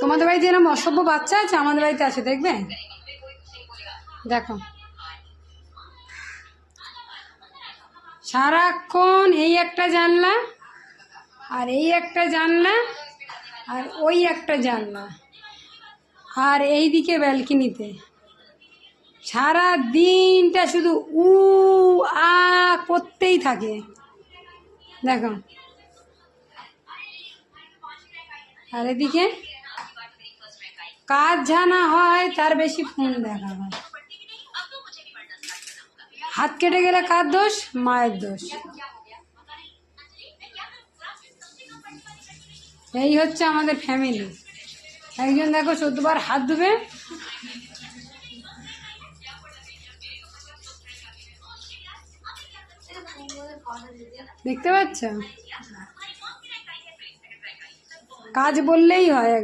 তোমাদের বাড়িতে এরকম অসভ্য বাচ্চা আছে? আমাদের বাড়িতে আছে, দেখবে। দেখো সারাক্ষণ এই একটা জানলা আর এই একটা জানলা আর ওই একটা জানলা আর এইদিকে ব্যালকনিতে সারা দিনটা শুধু উ আ করতেই থাকে। দেখো আর এদিকে কাজ জানা হয় তার বেশি ফোন দেখা হয়। হাত কেটে গেলে কার দোষ? মায়ের দোষ। এই হচ্ছে আমাদের ফ্যামিলি। একজন দেখো 14 বার হাত ধুবে, দেখতে পাচ্ছ? কাজ বললেই হয়।